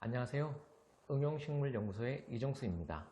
안녕하세요. 응용식물연구소의 이종수입니다.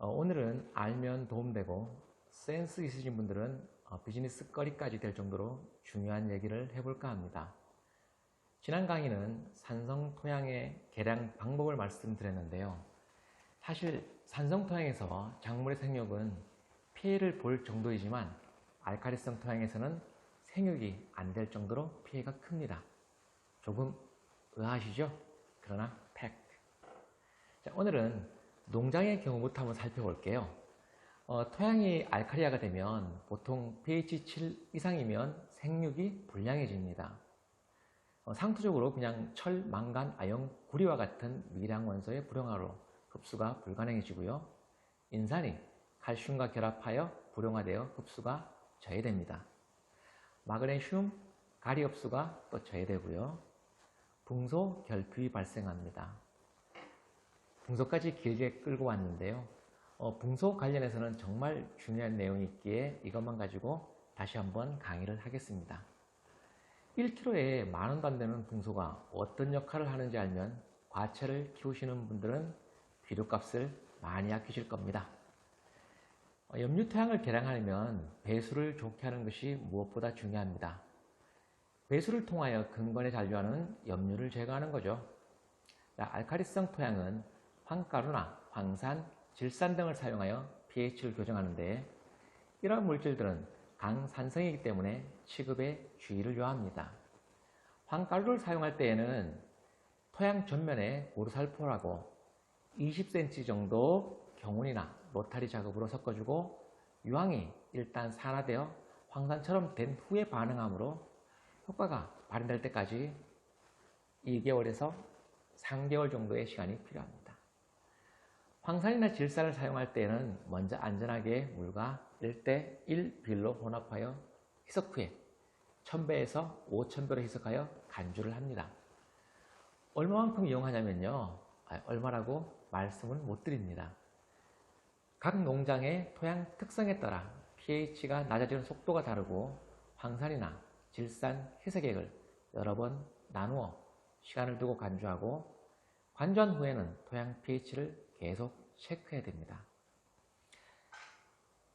오늘은 알면 도움되고 센스 있으신 분들은 비즈니스 거리까지 될 정도로 중요한 얘기를 해볼까 합니다. 지난 강의는 산성 토양의 개량 방법을 말씀드렸는데요. 사실 산성 토양에서 작물의 생육은 피해를 볼 정도이지만 알칼리성 토양에서는 생육이 안 될 정도로 피해가 큽니다. 조금 의아하시죠? 그러나 팩트. 자, 오늘은 농장의 경우부터 한번 살펴볼게요. 토양이 알칼리아가 되면 보통 pH 7 이상이면 생육이 불량해집니다. 상투적으로 그냥 철, 망간, 아연, 구리와 같은 미량 원소의 불용화로 흡수가 불가능해지고요. 인산이 칼슘과 결합하여 불용화되어 흡수가 저해됩니다. 마그네슘, 가리 흡수가 또 저해되고요. 붕소, 결핍이 발생합니다. 붕소까지 길게 끌고 왔는데요. 붕소 관련해서는 정말 중요한 내용이 있기에 이것만 가지고 다시 한번 강의를 하겠습니다. 1kg에 만원도 안 되는 붕소가 어떤 역할을 하는지 알면 과채를 키우시는 분들은 비료값을 많이 아끼실 겁니다. 염류토양을 개량하려면 배수를 좋게 하는 것이 무엇보다 중요합니다. 배수를 통하여 근건에 잔류하는 염류를 제거하는 거죠. 알칼리성 토양은 황가루나 황산, 질산 등을 사용하여 pH를 교정하는데 이러한 물질들은 강산성이기 때문에 취급에 주의를 요합니다. 황가루를 사용할 때에는 토양 전면에 고르살포라고 20cm 정도 경운이나 로타리 작업으로 섞어주고 유황이 일단 산화되어 황산처럼 된 후에 반응하므로 효과가 발현될 때까지 2개월에서 3개월 정도의 시간이 필요합니다. 황산이나 질산을 사용할 때는 먼저 안전하게 물과 1:1 비율로 혼합하여 희석 후에 1000배에서 5000배로 희석하여 간주를 합니다. 얼마만큼 이용하냐면요. 얼마라고 말씀을 못 드립니다. 각 농장의 토양 특성에 따라 pH가 낮아지는 속도가 다르고 황산이나 질산 희석액을 여러 번 나누어 시간을 두고 간주하고 간주한 후에는 토양 pH를 계속 체크해야 됩니다.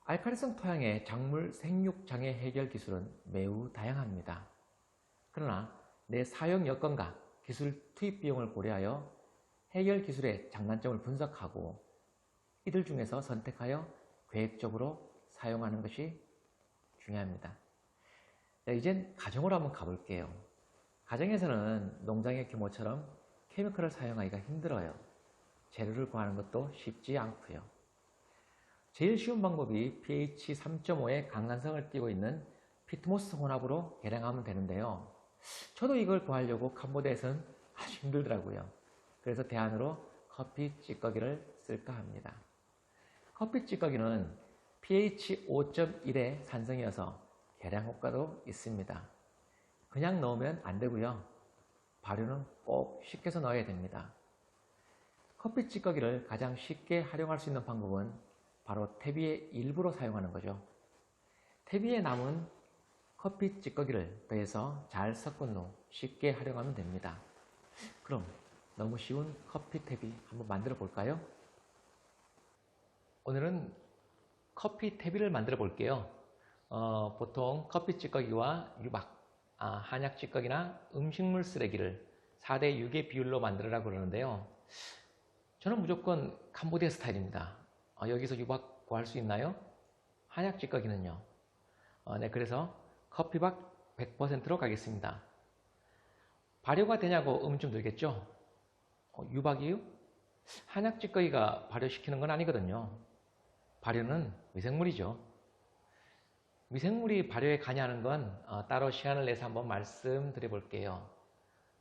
알칼리성 토양의 작물 생육 장애 해결 기술은 매우 다양합니다. 그러나 내 사용 여건과 기술 투입 비용을 고려하여 해결 기술의 장단점을 분석하고 이들 중에서 선택하여 계획적으로 사용하는 것이 중요합니다. 자, 이젠 가정으로 한번 가볼게요. 가정에서는 농장의 규모처럼 케미컬을 사용하기가 힘들어요. 재료를 구하는 것도 쉽지 않고요. 제일 쉬운 방법이 pH 3.5의 강산성을 띠고 있는 피트모스 혼합으로 개량하면 되는데요. 저도 이걸 구하려고 캄보디아에서는 아주 힘들더라고요. 그래서 대안으로 커피 찌꺼기를 쓸까 합니다. 커피 찌꺼기는 pH 5.1의 산성이어서 개량 효과도 있습니다. 그냥 넣으면 안 되고요. 발효는 꼭 식혀서 넣어야 됩니다. 커피 찌꺼기를 가장 쉽게 활용할 수 있는 방법은 바로 퇴비의 일부로 사용하는 거죠. 퇴비에 남은 커피 찌꺼기를 더해서 잘 섞은 후 쉽게 활용하면 됩니다. 그럼 너무 쉬운 커피 퇴비 한번 만들어 볼까요? 오늘은 커피 퇴비를 만들어 볼게요. 보통 커피 찌꺼기와 유박, 한약 찌꺼기나 음식물 쓰레기를 4:6의 비율로 만들으라고 그러는데요. 저는 무조건 캄보디아 스타일입니다. 여기서 유박 구할 수 있나요? 한약 찌꺼기는요? 네, 그래서 커피박 100%로 가겠습니다. 발효가 되냐고 의문 좀 들겠죠? 유박이요? 한약 찌꺼기가 발효시키는 건 아니거든요. 발효는 미생물이죠. 미생물이 발효에 가냐는 건 따로 시간을 내서 한번 말씀드려 볼게요.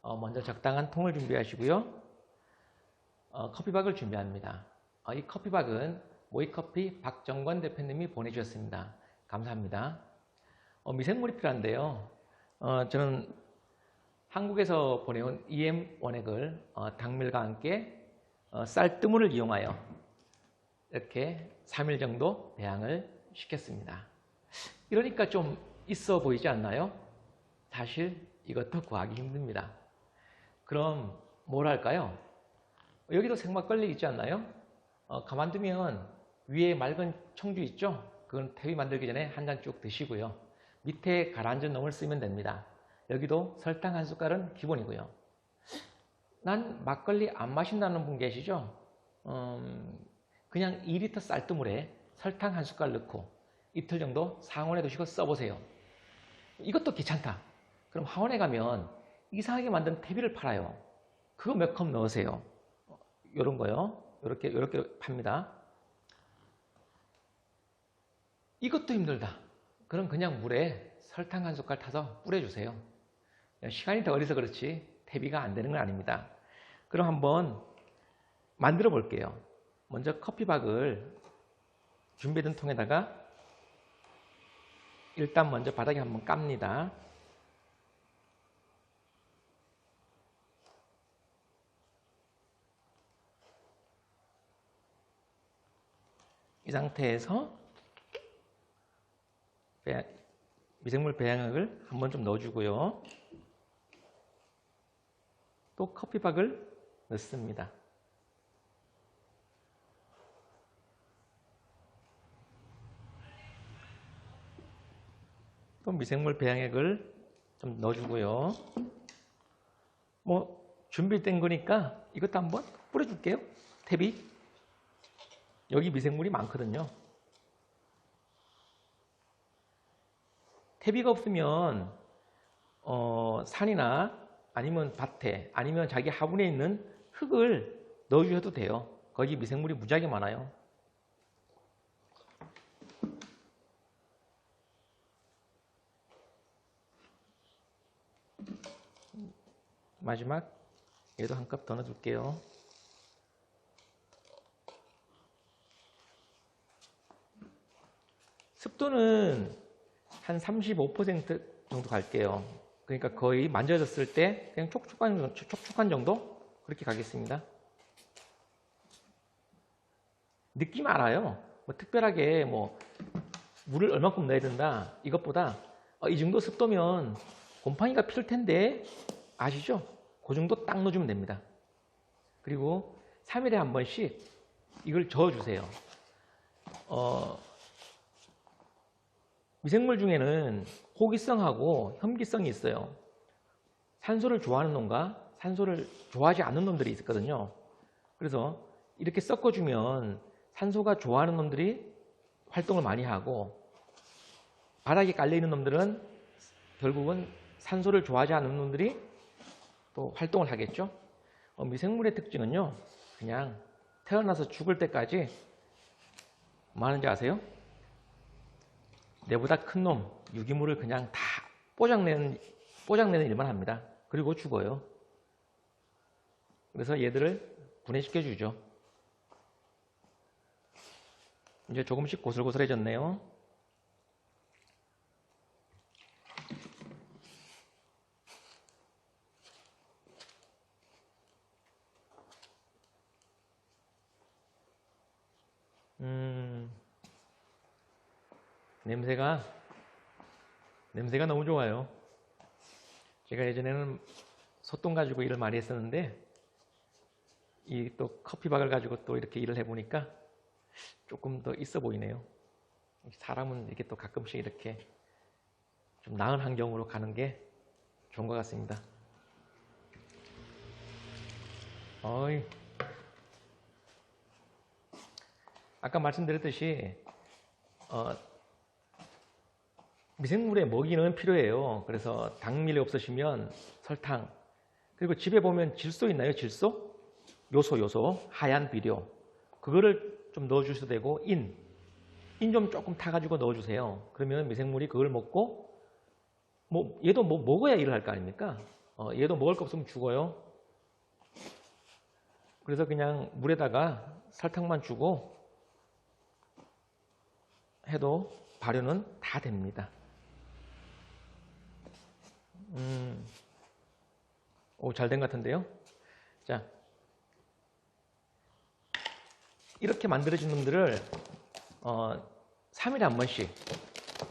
먼저 적당한 통을 준비하시고요. 커피박을 준비합니다. 이 커피박은 모이커피 박정권 대표님이 보내주셨습니다. 감사합니다. 미생물이 필요한데요. 저는 한국에서 보내온 EM 원액을 당밀과 함께 쌀뜨물을 이용하여 이렇게 3일 정도 배양을 시켰습니다. 이러니까 좀 있어 보이지 않나요? 사실 이것도 구하기 힘듭니다. 그럼 뭘 할까요? 여기도 생막걸리 있지 않나요? 가만두면 위에 맑은 청주 있죠? 그건 태비 만들기 전에 한 잔 쭉 드시고요. 밑에 가라앉은 놈을 쓰면 됩니다. 여기도 설탕 한 숟갈은 기본이고요. 난 막걸리 안 마신다는 분 계시죠? 그냥 2리터 쌀뜨물에 설탕 한 숟갈 넣고 이틀 정도 상온에 두시고 써보세요. 이것도 귀찮다. 그럼 하원에 가면 이상하게 만든 태비를 팔아요. 그거 몇 컵 넣으세요. 요런 거요. 요렇게 팝니다. 이것도 힘들다. 그럼 그냥 물에 설탕 한 숟갈 타서 뿌려주세요. 시간이 더 어려서 그렇지 태비가 안 되는 건 아닙니다. 그럼 한번 만들어 볼게요. 먼저 커피박을 준비된 통에다가 일단 먼저 바닥에 한번 깝니다. 이 상태에서 미생물 배양액을 한번 좀 넣어주고요. 또 커피박을 넣습니다. 또 미생물 배양액을 좀 넣어주고요. 뭐 준비된 거니까 이것도 한번 뿌려줄게요. 탭이 여기 미생물이 많거든요. 탭이가 없으면 산이나 아니면 밭에 아니면 자기 화분에 있는 흙을 넣어주셔도 돼요. 거기 미생물이 무지하게 많아요. 마지막 얘도 한 컵 더 넣어줄게요. 습도는 한 35% 정도 갈게요. 그러니까 거의 만져졌을 때 그냥 촉촉한 정도 그렇게 가겠습니다. 느낌 알아요. 뭐 특별하게 뭐 물을 얼마큼 넣어야 된다 이것보다 이 정도 습도면 곰팡이가 필 텐데 아시죠? 그 정도 딱 넣어주면 됩니다. 그리고 3일에 한 번씩 이걸 저어주세요. 미생물 중에는 호기성하고 혐기성이 있어요. 산소를 좋아하는 놈과 산소를 좋아하지 않는 놈들이 있거든요. 그래서 이렇게 섞어주면 산소가 좋아하는 놈들이 활동을 많이 하고 바닥에 깔려있는 놈들은 결국은 산소를 좋아하지 않는 놈들이 또 활동을 하겠죠. 미생물의 특징은요. 그냥 태어나서 죽을 때까지 뭐 하는지 아세요? 내보다 큰 놈, 유기물을 그냥 다 뽀장내는 일만 합니다. 그리고 죽어요. 그래서 얘들을 분해시켜 주죠. 이제 조금씩 고슬고슬해졌네요. 냄새가 너무 좋아요. 제가 예전에는 소똥 가지고 일을 많이 했었는데 이 또 커피박을 가지고 또 이렇게 일을 해보니까 조금 더 있어 보이네요. 사람은 이렇게 또 가끔씩 이렇게 좀 나은 환경으로 가는 게 좋은 것 같습니다. 아까 말씀드렸듯이 미생물의 먹이는 필요해요. 그래서 당밀이 없으시면 설탕, 그리고 집에 보면 질소 있나요? 질소? 요소, 하얀 비료. 그거를 좀 넣어주셔도 되고, 인 좀 조금 타가지고 넣어주세요. 그러면 미생물이 그걸 먹고, 얘도 먹어야 일을 할 거 아닙니까? 얘도 먹을 거 없으면 죽어요. 그래서 그냥 물에다가 설탕만 주고 해도 발효는 다 됩니다. 잘 된 것 같은데요? 자, 이렇게 만들어진 놈들을 3일에 한 번씩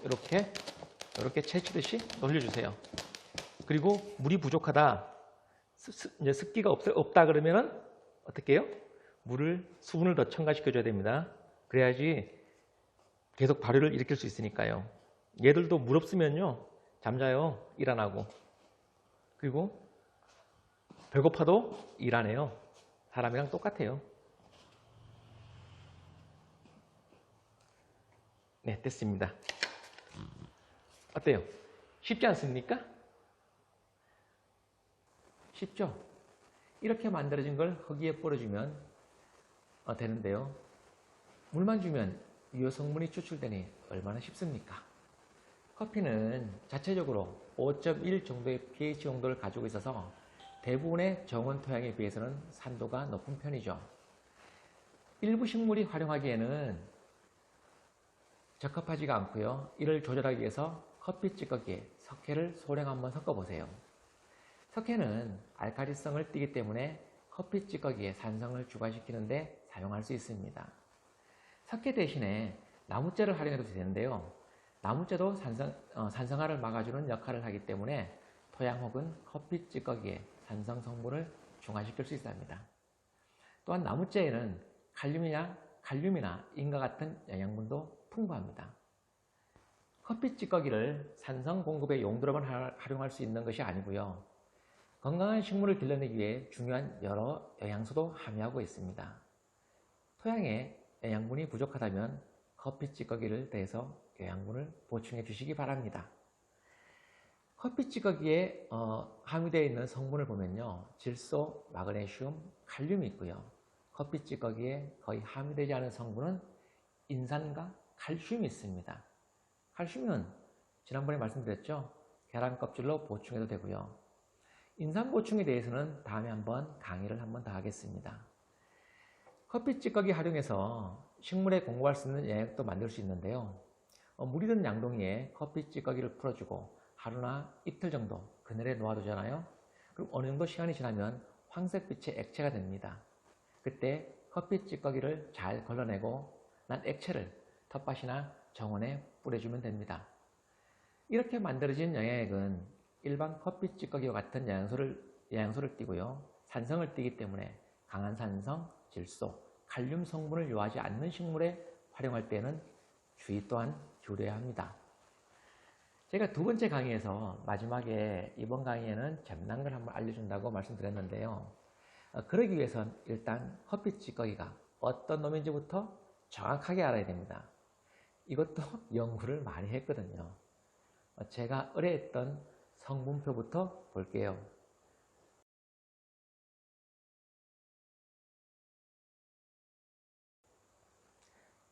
이렇게 채치듯이 돌려주세요. 그리고 물이 부족하다, 이제 습기가 없다 그러면은 어떻게 해요? 수분을 더 첨가시켜 줘야 됩니다. 그래야지 계속 발효를 일으킬 수 있으니까요. 얘들도 물 없으면요 잠자요. 일 안 하고. 그리고 배고파도 일 안 해요. 사람이랑 똑같아요. 네, 됐습니다. 어때요? 쉽지 않습니까? 쉽죠? 이렇게 만들어진 걸 흙위에 뿌려주면 되는데요. 물만 주면 유효 성분이 추출되니 얼마나 쉽습니까? 커피는 자체적으로 5.1 정도의 pH 농도를 가지고 있어서 대부분의 정원 토양에 비해서는 산도가 높은 편이죠. 일부 식물이 활용하기에는 적합하지가 않고요. 이를 조절하기 위해서 커피 찌꺼기에 석회를 소량 한번 섞어보세요. 석회는 알칼리성을 띠기 때문에 커피 찌꺼기에 산성을 추가시키는데 사용할 수 있습니다. 석회 대신에 나무째를 활용해도 되는데요. 나무째도 산성화를 막아주는 역할을 하기 때문에 토양 혹은 커피 찌꺼기에 산성 성분을 중화시킬 수 있습니다. 또한 나무째에는 칼륨이나 인과 같은 영양분도 풍부합니다. 커피 찌꺼기를 산성 공급의 용도로만 활용할 수 있는 것이 아니고요. 건강한 식물을 길러내기 위해 중요한 여러 영양소도 함유하고 있습니다. 토양에 영양분이 부족하다면 커피 찌꺼기를 더해서 영양분을 보충해 주시기 바랍니다. 커피 찌꺼기에 함유되어 있는 성분을 보면요. 질소, 마그네슘, 칼륨이 있고요. 커피 찌꺼기에 거의 함유되지 않은 성분은 인산과 칼슘이 있습니다. 칼슘은 지난번에 말씀드렸죠. 계란 껍질로 보충해도 되고요. 인산 보충에 대해서는 다음에 한번 강의를 한번 더 하겠습니다. 커피 찌꺼기 활용해서 식물에 공급할 수 있는 영양도 만들 수 있는데요. 물이 든 양동이에 커피 찌꺼기를 풀어주고 하루나 이틀 정도 그늘에 놓아두잖아요. 그럼 어느 정도 시간이 지나면 황색빛의 액체가 됩니다. 그때 커피 찌꺼기를 잘 걸러내고 난 액체를 텃밭이나 정원에 뿌려주면 됩니다. 이렇게 만들어진 영양액은 일반 커피 찌꺼기와 같은 영양소를 띠고요. 산성을 띠기 때문에 강한 산성, 질소, 칼륨 성분을 요하지 않는 식물에 활용할 때는 주의 또한 기울여야 합니다. 제가 두 번째 강의에서 마지막에 이번 강의에는 재미난 걸 한번 알려준다고 말씀드렸는데요. 그러기 위해선 일단 커피 찌꺼기가 어떤 놈인지부터 정확하게 알아야 됩니다. 이것도 연구를 많이 했거든요. 제가 의뢰했던 성분표부터 볼게요.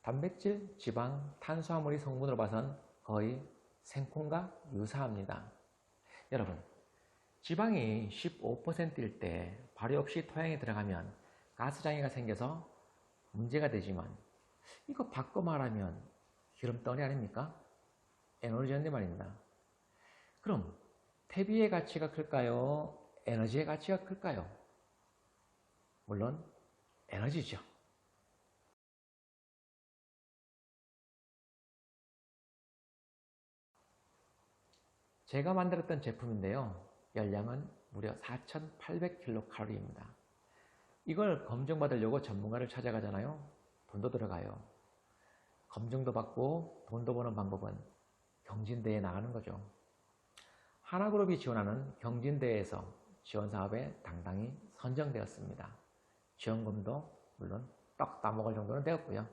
단백질, 지방, 탄수화물이 성분으로 봐선 거의 생콩과 유사합니다. 여러분, 지방이 15%일 때 발효 없이 토양에 들어가면 가스장애가 생겨서 문제가 되지만 이거 바꿔 말하면 기름덩어리 아닙니까? 에너지인데 말입니다. 그럼 퇴비의 가치가 클까요? 에너지의 가치가 클까요? 물론 에너지죠. 제가 만들었던 제품인데요. 열량은 무려 4,800kcal입니다. 이걸 검증받으려고 전문가를 찾아가잖아요. 돈도 들어가요. 검증도 받고 돈도 버는 방법은 경진대회에 나가는 거죠. 하나그룹이 지원하는 경진대회에서 지원사업에 당당히 선정되었습니다. 지원금도 물론 떡 따먹을 정도는 되었고요.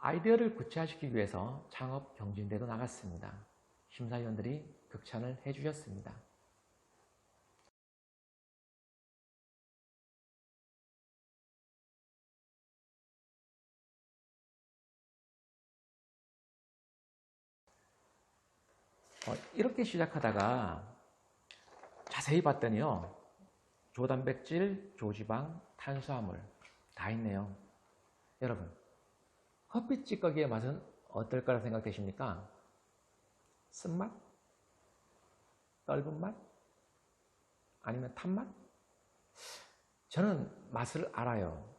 아이디어를 구체화시키기 위해서 창업 경진대회도 나갔습니다. 심사위원들이 극찬을 해주셨습니다. 이렇게 시작하다가 자세히 봤더니요. 조단백질, 조지방, 탄수화물 다 있네요. 여러분, 커피 찌꺼기의 맛은 어떨 거라 생각되십니까? 쓴맛? 떫은 맛? 아니면 탄맛? 저는 맛을 알아요.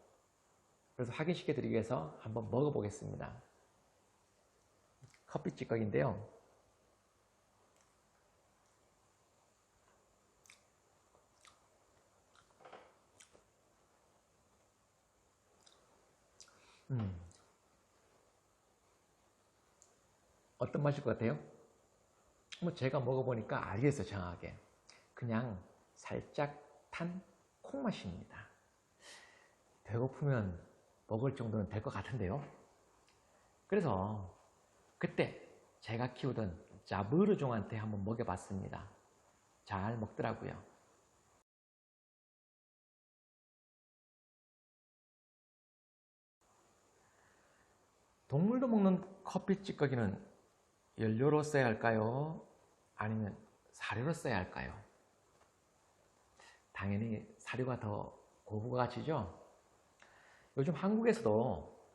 그래서 확인시켜 드리기 위해서 한번 먹어보겠습니다. 커피 찌꺼기인데요. 어떤 맛일 것 같아요? 뭐 제가 먹어보니까 알겠어요, 정확하게. 그냥 살짝 탄 콩맛입니다. 배고프면 먹을 정도는 될 것 같은데요. 그래서 그때 제가 키우던 자브르 종한테 한번 먹여봤습니다. 잘 먹더라고요. 동물도 먹는 커피 찌꺼기는 연료로 써야 할까요? 아니면 사료로 써야 할까요? 당연히 사료가 더 고부가 가치죠. 요즘 한국에서도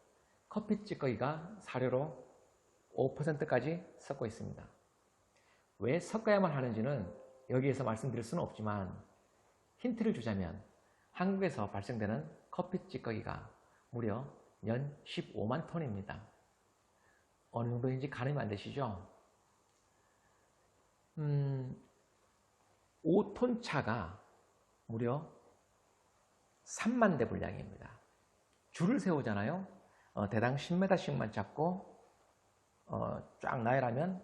커피 찌꺼기가 사료로 5%까지 섞고 있습니다. 왜 섞어야만 하는지는 여기에서 말씀드릴 수는 없지만 힌트를 주자면 한국에서 발생되는 커피 찌꺼기가 무려 연 15만 톤입니다. 어느 정도인지 가늠이 안 되시죠? 5톤 차가 무려 3만 대 분량입니다. 줄을 세우잖아요. 대당 10m씩만 잡고 쫙 나열하면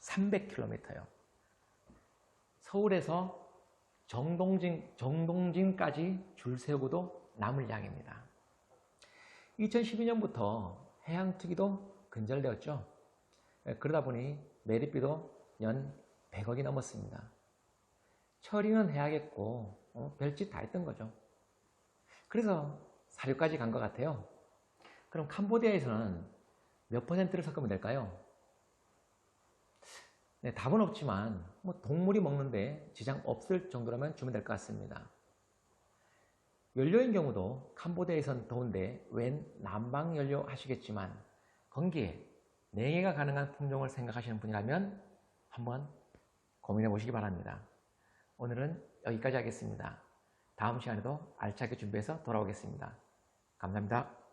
300km요. 서울에서 정동진까지 줄 세우고도 남을 양입니다. 2012년부터 해양투기도 근절되었죠. 그러다 보니 매립비도 연 100억이 넘었습니다. 처리는 해야겠고 별짓 다 했던 거죠. 그래서 사료까지 간 것 같아요. 그럼 캄보디아에서는 몇 퍼센트를 섞으면 될까요? 네, 답은 없지만 동물이 먹는데 지장 없을 정도라면 주면 될 것 같습니다. 연료인 경우도 캄보디아에선 더운데 웬 난방연료 하시겠지만 건기에 냉해가 가능한 품종을 생각하시는 분이라면 한번 고민해 보시기 바랍니다. 오늘은 여기까지 하겠습니다. 다음 시간에도 알차게 준비해서 돌아오겠습니다. 감사합니다.